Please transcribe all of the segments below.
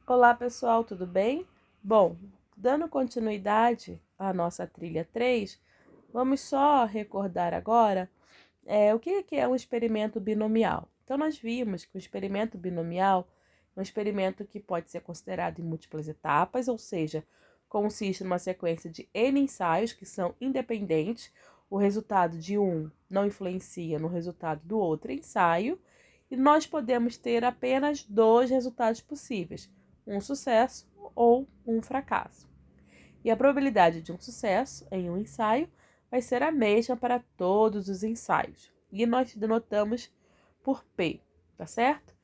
Olá, pessoal, tudo bem? Bom, dando continuidade à nossa trilha 3, vamos só recordar agora o que é um experimento binomial. Então, nós vimos que o experimento binomial é um experimento que pode ser considerado em múltiplas etapas, ou seja, consiste numa sequência de N ensaios que são independentes, o resultado de um não influencia no resultado do outro ensaio, e nós podemos ter apenas dois resultados possíveis, um sucesso ou um fracasso. E a probabilidade de um sucesso em um ensaio vai ser a mesma para todos os ensaios. E nós denotamos por P, tá certo?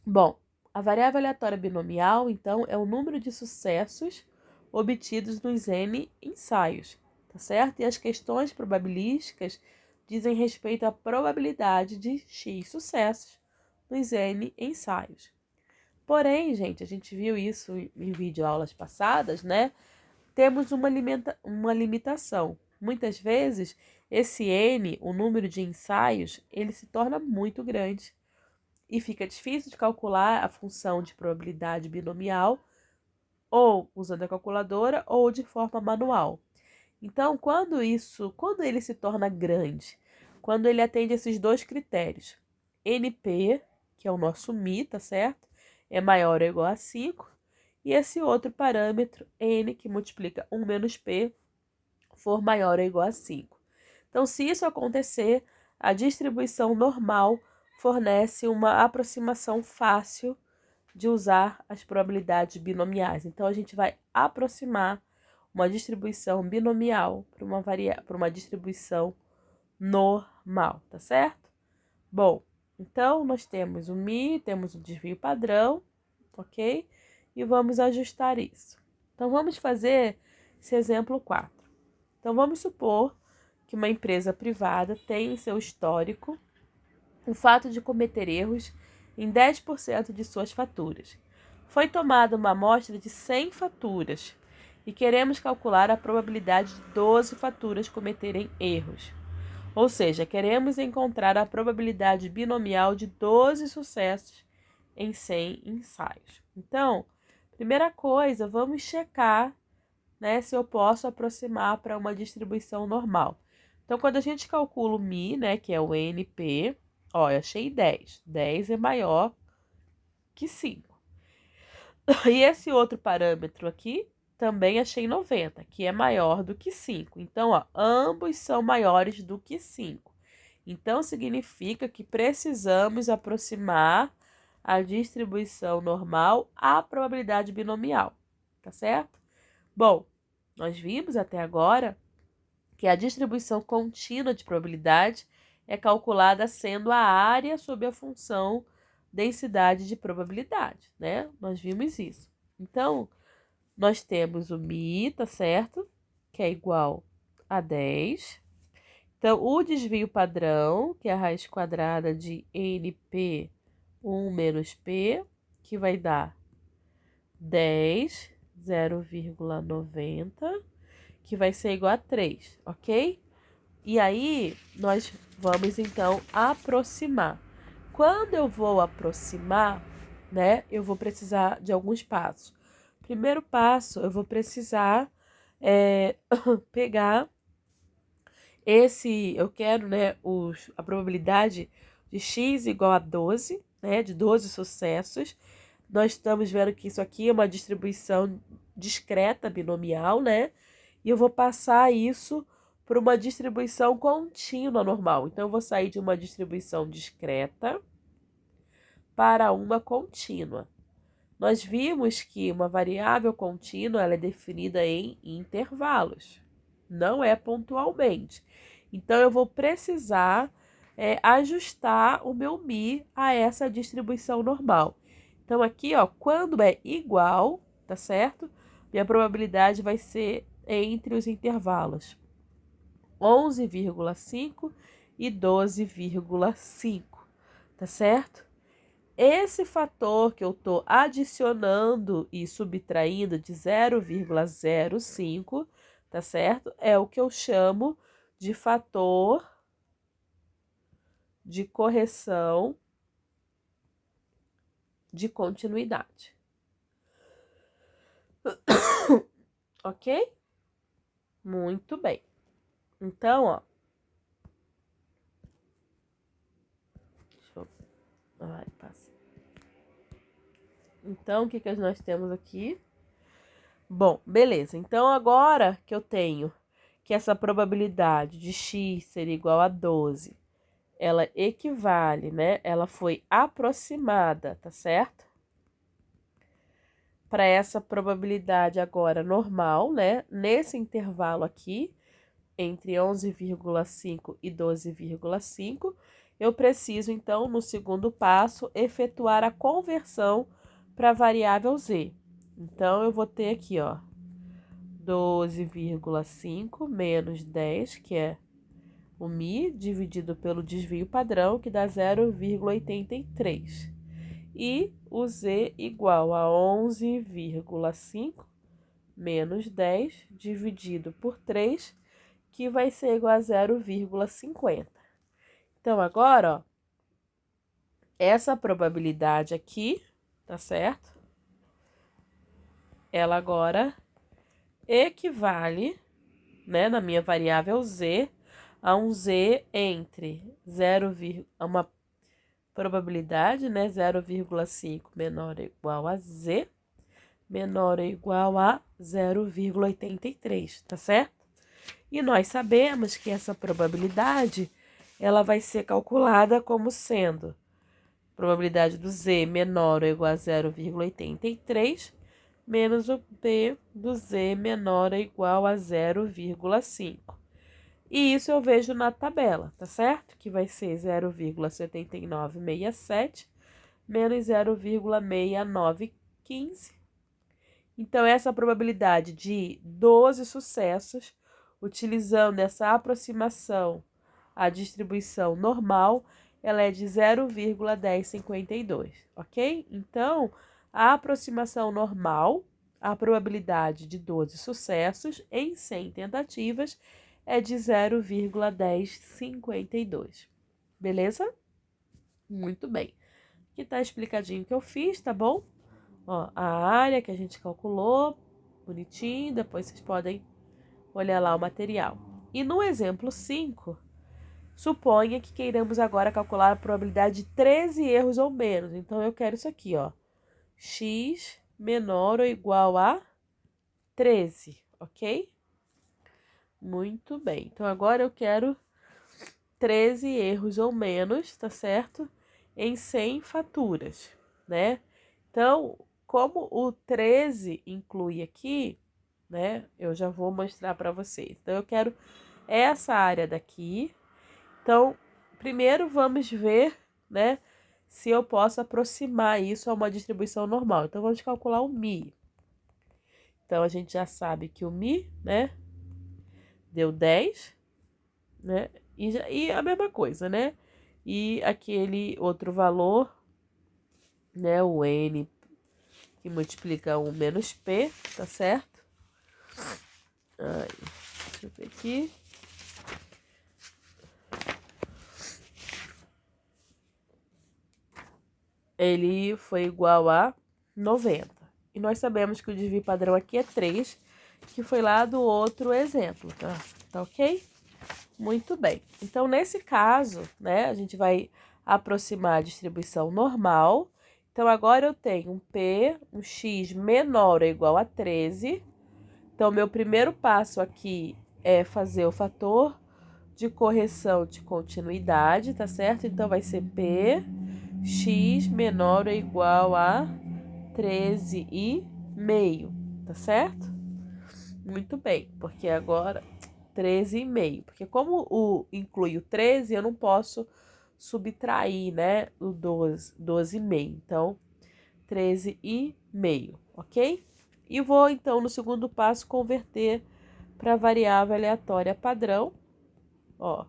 Bom, a variável aleatória binomial, então, é o número de sucessos obtidos nos N ensaios, tá certo? E as questões probabilísticas dizem respeito à probabilidade de X sucessos nos N ensaios. Porém, gente, a gente viu isso em videoaulas passadas, né? Temos uma limitação. Muitas vezes, esse N, o número de ensaios, ele se torna muito grande e fica difícil de calcular a função de probabilidade binomial ou usando a calculadora ou de forma manual. Então, quando ele se torna grande, quando ele atende esses dois critérios, NP, que é o nosso μ, tá certo? É maior ou igual a 5, e esse outro parâmetro, N, que multiplica 1 menos P, for maior ou igual a 5. Então, se isso acontecer, a distribuição normal fornece uma aproximação fácil de usar as probabilidades binomiais. Então, a gente vai aproximar uma distribuição binomial para uma distribuição normal, tá certo? Bom, então nós temos o μ, temos o desvio padrão, ok? E vamos ajustar isso. Então, vamos fazer esse exemplo 4. Então, vamos supor que uma empresa privada tem em seu histórico o fato de cometer erros em 10% de suas faturas. Foi tomada uma amostra de 100 faturas e queremos calcular a probabilidade de 12 faturas cometerem erros. Ou seja, queremos encontrar a probabilidade binomial de 12 sucessos em 100 ensaios. Então, primeira coisa, vamos checar, né, se eu posso aproximar para uma distribuição normal. Então, quando a gente calcula o μ, né, que é o NP, ó, eu achei 10. 10 é maior que 5. E esse outro parâmetro aqui, também achei 90, que é maior do que 5. Então, ó, ambos são maiores do que 5. Então, significa que precisamos aproximar a distribuição normal à probabilidade binomial, tá certo? Bom, nós vimos até agora que a distribuição contínua de probabilidade é calculada sendo a área sob a função densidade de probabilidade, né? Nós vimos isso. Então, nós temos o μ, tá certo? Que é igual a 10. Então, o desvio padrão, que é a raiz quadrada de NP 1 menos P, que vai dar 10, 0,90, que vai ser igual a 3, ok? E aí, nós vamos, então, aproximar. Quando eu vou aproximar, né, eu vou precisar de alguns passos. Primeiro passo, eu vou precisar pegar eu quero, né, a probabilidade de x igual a 12, né, de 12 sucessos. Nós estamos vendo que isso aqui é uma distribuição discreta, binomial, né? E eu vou passar isso para uma distribuição contínua normal. Então, eu vou sair de uma distribuição discreta para uma contínua. Nós vimos que uma variável contínua ela é definida em intervalos, não é pontualmente. Então, eu vou precisar ajustar o meu μ a essa distribuição normal. Então, aqui, ó, quando é igual, tá certo? Minha probabilidade vai ser entre os intervalos 11,5 e 12,5, tá certo? Esse fator que eu estou adicionando e subtraindo de 0,05, tá certo? É o que eu chamo de fator de correção de continuidade. Ok? Muito bem. Então, ó. Deixa eu... Ai, passa. Então, o que que nós temos aqui? Bom, beleza. Então, agora que eu tenho que essa probabilidade de x ser igual a 12, ela equivale, né? Ela foi aproximada, tá certo? Para essa probabilidade agora normal, né? Nesse intervalo aqui, entre 11,5 e 12,5, eu preciso, então, no segundo passo, efetuar a conversão para a variável z. Então, eu vou ter aqui, ó, 12,5 menos 10, que é o μ, dividido pelo desvio padrão, que dá 0,83. E o z igual a 11,5 menos 10 dividido por 3, que vai ser igual a 0,50. Então, agora, ó, essa probabilidade aqui, tá certo? Ela agora equivale, né, na minha variável z, a um z entre 0, uma probabilidade, né, 0,5 menor ou igual a z, menor ou igual a 0,83, tá certo? E nós sabemos que essa probabilidade, ela vai ser calculada como sendo probabilidade do z menor ou igual a 0,83 menos o p do z menor ou igual a 0,5. E isso eu vejo na tabela, tá certo? Que vai ser 0,7967 menos 0,6915. Então, essa probabilidade de 12 sucessos, utilizando essa aproximação à distribuição normal, ela é de 0,1052, ok? Então, a aproximação normal, a probabilidade de 12 sucessos em 100 tentativas é de 0,1052. Beleza? Muito bem. Aqui tá explicadinho o que eu fiz, tá bom? Ó, a área que a gente calculou, bonitinho, depois vocês podem olhar lá o material. E no exemplo 5, suponha que queiramos agora calcular a probabilidade de 13 erros ou menos. Então, eu quero isso aqui, ó. X menor ou igual a 13, ok? Muito bem. Então, agora eu quero 13 erros ou menos, tá certo? Em 100 faturas, né? Então, como o 13 inclui aqui, né? Eu já vou mostrar para vocês. Então, eu quero essa área daqui. Então, primeiro vamos ver, né? Se eu posso aproximar isso a uma distribuição normal. Então, vamos calcular o μ. Então, a gente já sabe que o μ, né? Deu 10, né? E a mesma coisa, né? E aquele outro valor, né? O n que multiplica 1 menos p, tá certo? Aí, deixa eu ver aqui. Ele foi igual a 90. E nós sabemos que o desvio padrão aqui é 3, que foi lá do outro exemplo, tá? Tá ok? Muito bem. Então, nesse caso, né, a gente vai aproximar a distribuição normal. Então, agora eu tenho um P, um X menor ou igual a 13. Então, meu primeiro passo aqui é fazer o fator de correção de continuidade, tá certo? Então, vai ser P, X menor ou igual a 13,5, tá certo? Muito bem, porque agora 13,5. Porque como inclui o 13, eu não posso subtrair, né, o 12,5. Então, 13,5, ok? E vou, então, no segundo passo, converter para a variável aleatória padrão. Ó,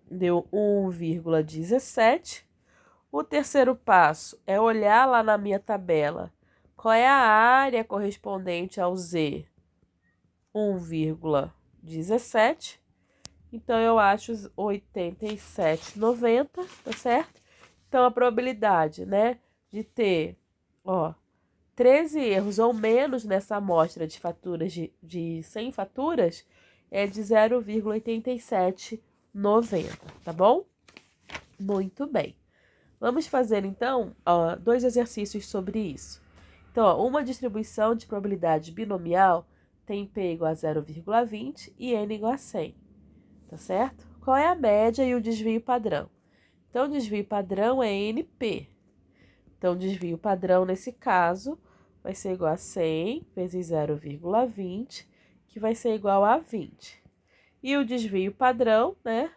deu 1,17. O terceiro passo é olhar lá na minha tabela qual é a área correspondente ao Z. 1,17. Então, eu acho 87,90, tá certo? Então, a probabilidade, né, de ter, ó, 13 erros ou menos nessa amostra de faturas de 100 faturas é de 0,8790, tá bom? Muito bem. Vamos fazer, então, dois exercícios sobre isso. Então, uma distribuição de probabilidade binomial tem P igual a 0,20 e N igual a 100, tá certo? Qual é a média e o desvio padrão? Então, o desvio padrão é NP. Então, o desvio padrão, nesse caso, vai ser igual a 100 vezes 0,20, que vai ser igual a 20. E o desvio padrão, né?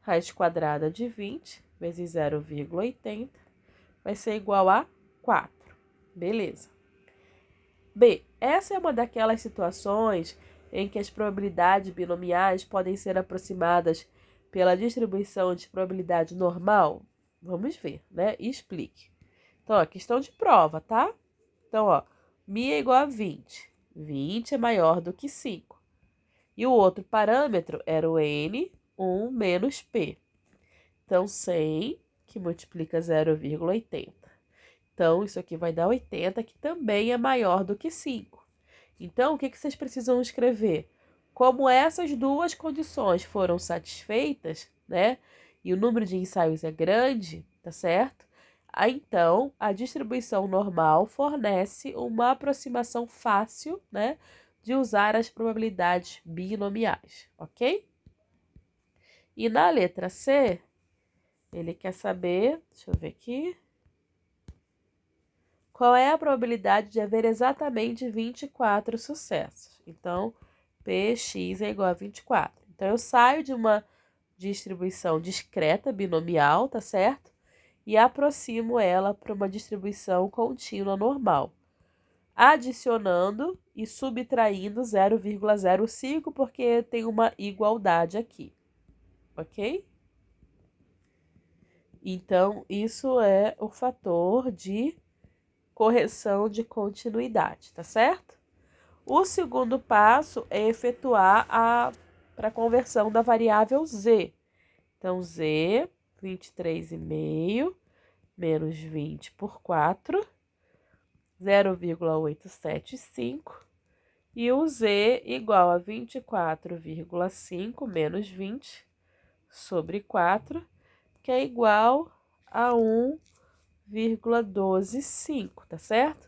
Raiz quadrada de 20 vezes 0,80 vai ser igual a 4. Beleza. B. Essa é uma daquelas situações em que as probabilidades binomiais podem ser aproximadas pela distribuição de probabilidade normal? Vamos ver, né? E explique. Então, ó, questão de prova, tá? Então, ó, mi é igual a 20. 20 é maior do que 5. E o outro parâmetro era o n, 1 menos p. Então, 100 que multiplica 0,80. Então, isso aqui vai dar 80, que também é maior do que 5. Então, o que vocês precisam escrever? Como essas duas condições foram satisfeitas, né? E o número de ensaios é grande, tá certo? Então, a distribuição normal fornece uma aproximação fácil, né? De usar as probabilidades binomiais, ok? E na letra C, ele quer saber, deixa eu ver aqui, qual é a probabilidade de haver exatamente 24 sucessos? Então, Px é igual a 24. Então, eu saio de uma distribuição discreta, binomial, tá certo? E aproximo ela para uma distribuição contínua normal, adicionando e subtraindo 0,05, porque tem uma igualdade aqui, ok? Então, isso é o fator de correção de continuidade, tá certo? O segundo passo é efetuar para a conversão da variável z. Então, z, 23,5 menos 20 por 4, 0,875. E o z igual a 24,5 menos 20 sobre 4, que é igual a 1,125, tá certo?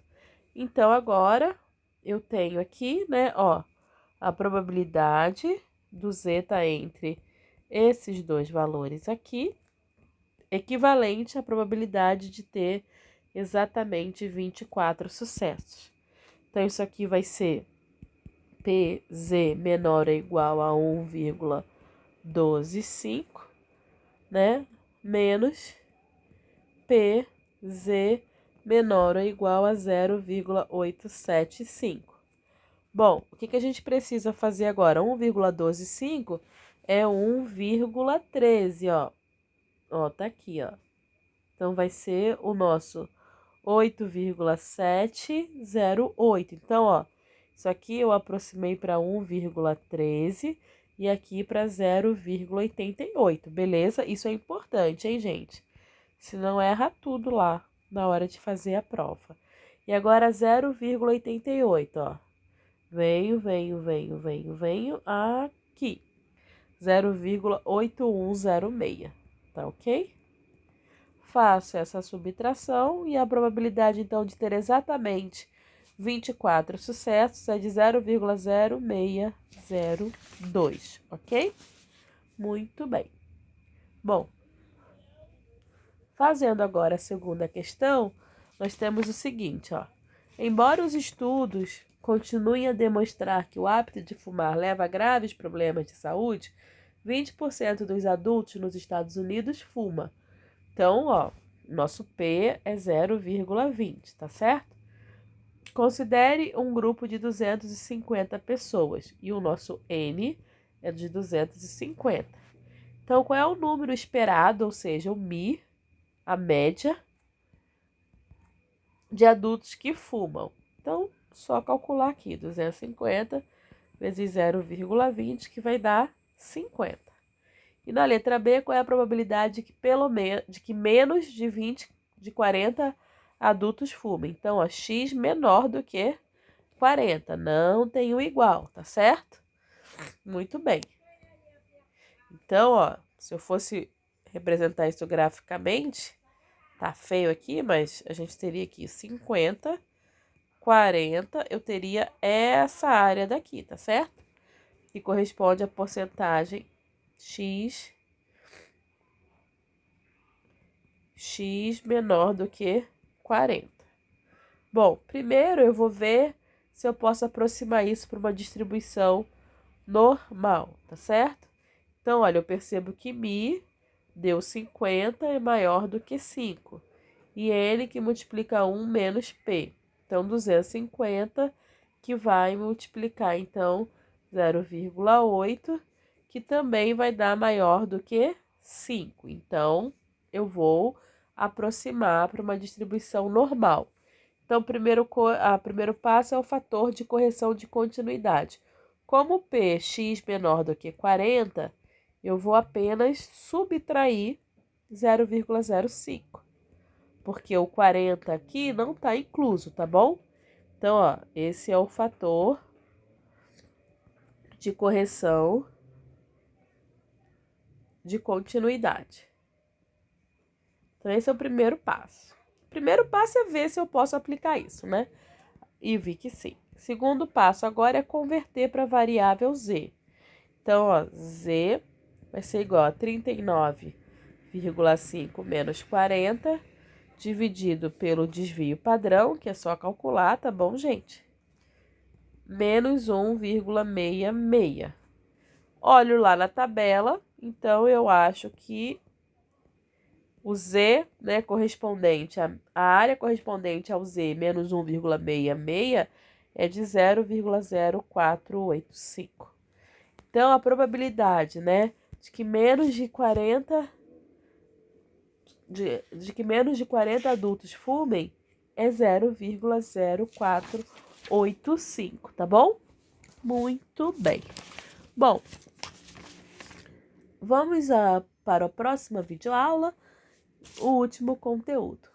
Então, agora, eu tenho aqui, né, ó, a probabilidade do z tá entre esses dois valores aqui, equivalente à probabilidade de ter exatamente 24 sucessos. Então, isso aqui vai ser PZ menor ou igual a 1,125, né, menos PZ menor ou igual a 0,875. Bom, o que a gente precisa fazer agora? 1,125 é 1,13, ó. Ó, tá aqui, ó. Então, vai ser o nosso 8,708. Então, ó, isso aqui eu aproximei para 1,13 e aqui para 0,88, beleza? Isso é importante, hein, gente? Senão erra tudo lá na hora de fazer a prova. E agora 0,88, ó. Venho aqui. 0,8106, tá ok? Faço essa subtração e a probabilidade, então, de ter exatamente 24 sucessos é de 0,0602, ok? Muito bem. Bom, fazendo agora a segunda questão, nós temos o seguinte, ó. Embora os estudos continuem a demonstrar que o hábito de fumar leva a graves problemas de saúde, 20% dos adultos nos Estados Unidos fuma. Então, ó, nosso P é 0,20, tá certo? Considere um grupo de 250 pessoas e o nosso N é de 250. Então, qual é o número esperado, ou seja, o Mi, a média de adultos que fumam? Então, só calcular aqui, 250 vezes 0,20, que vai dar 50. E na letra B, qual é a probabilidade de que menos de 20, de 40 adultos fumem. Então, ó, x menor do que 40. Não tem o igual, tá certo? Muito bem. Então, ó, se eu fosse representar isso graficamente, tá feio aqui, mas a gente teria aqui 50, 40, eu teria essa área daqui, tá certo? Que corresponde à porcentagem x menor do que 40. Bom, primeiro eu vou ver se eu posso aproximar isso para uma distribuição normal, tá certo? Então, olha, eu percebo que mi deu 50 é maior do que 5. E N que multiplica 1 menos P. Então, 250 que vai multiplicar, então, 0,8, que também vai dar maior do que 5. Então, eu vou aproximar para uma distribuição normal. Então, primeiro passo é o fator de correção de continuidade. Como P, x menor do que 40, eu vou apenas subtrair 0,05. Porque o 40 aqui não está incluso, tá bom? Então, ó, esse é o fator de correção de continuidade. Então, esse é o primeiro passo. O primeiro passo é ver se eu posso aplicar isso, né? E vi que sim. Segundo passo agora é converter para a variável z. Então, ó, z vai ser igual a 39,5 menos 40, dividido pelo desvio padrão, que é só calcular, tá bom, gente? Menos 1,66. Olho lá na tabela, então eu acho que o z, né, correspondente a área correspondente ao z menos 1,66 é de 0,0485. Então, a probabilidade, né, de que menos de 40 adultos fumem é 0,0485, tá bom? Muito bem. Bom, vamos para a próxima videoaula, o último conteúdo.